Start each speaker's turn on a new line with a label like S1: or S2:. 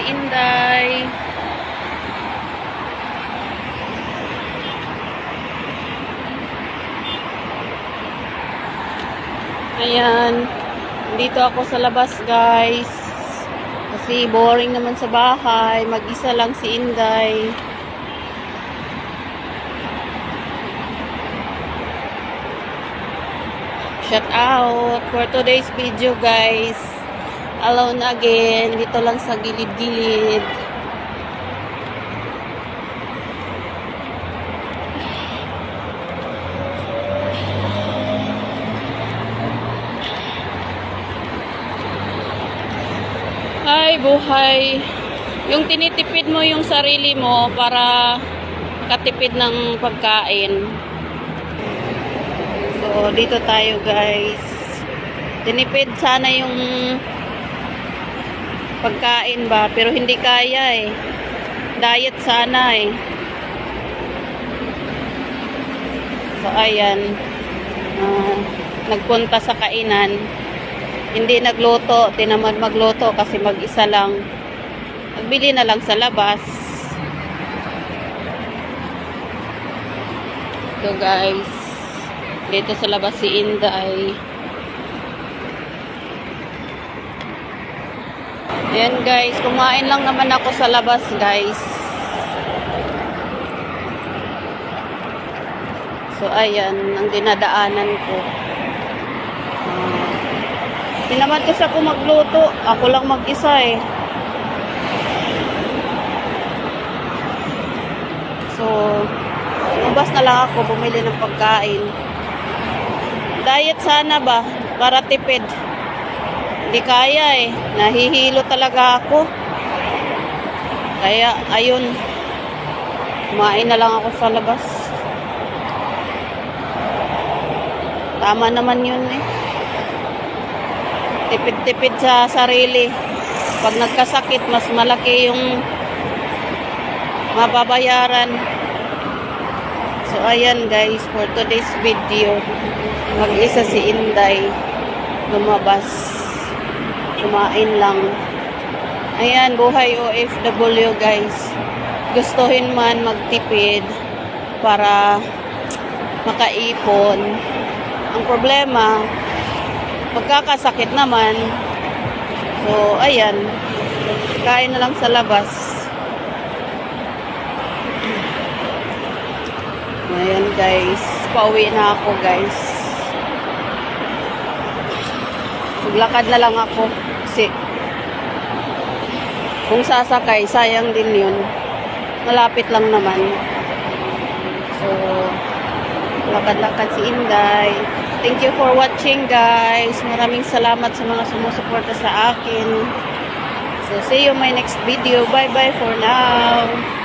S1: Inday. Ayan. Dito ako sa labas, guys. Kasi boring naman sa bahay. Mag-isa lang si Inday. Shout out for today's video, guys. Alone again. Dito lang sa gilid-gilid. Ay, buhay. Yung tinitipid mo yung sarili mo para katipid ng pagkain. So, dito tayo, guys. Tinipid sana yung pagkain ba, pero hindi kaya eh. Diet sana eh. So, ayan. Nagpunta sa kainan. Hindi nagluto, tinamad magluto kasi mag-isa lang. Nagbili na lang sa labas. So guys, dito sa labas si Inday. Ayan guys, kumain lang naman ako sa labas, guys. So ayan, ang dinadaanan ko. Tinamad kasi ako magluto. Ako lang mag-isa eh. So, lumabas na lang ako bumili ng pagkain. Diet sana ba? Para tipid. Hindi kaya eh. Nahihilo talaga ako. Kaya, ayun. Kumain na lang ako sa labas. Tama naman yun eh. Tipid-tipid sa sarili. Pag nagkasakit, mas malaki yung mababayaran. So, ayan guys, for today's video, mag-isa si Inday. Lumabas. Kumain lang. Ayan, buhay OFW guys. Gustuhin man magtipid para makaipon. Ang problema, magkakasakit naman. So, ayan. Kain na lang sa labas. Ayan, guys. Pauwi na ako, guys. Maglakad na lang ako. Kasi, kung sasakay, sayang din yun. Malapit lang naman. So, lakad-lakad si Inday. Thank you for watching, guys. Maraming salamat sa mga sumusuporta sa akin. So, see you in my next video. Bye-bye for now.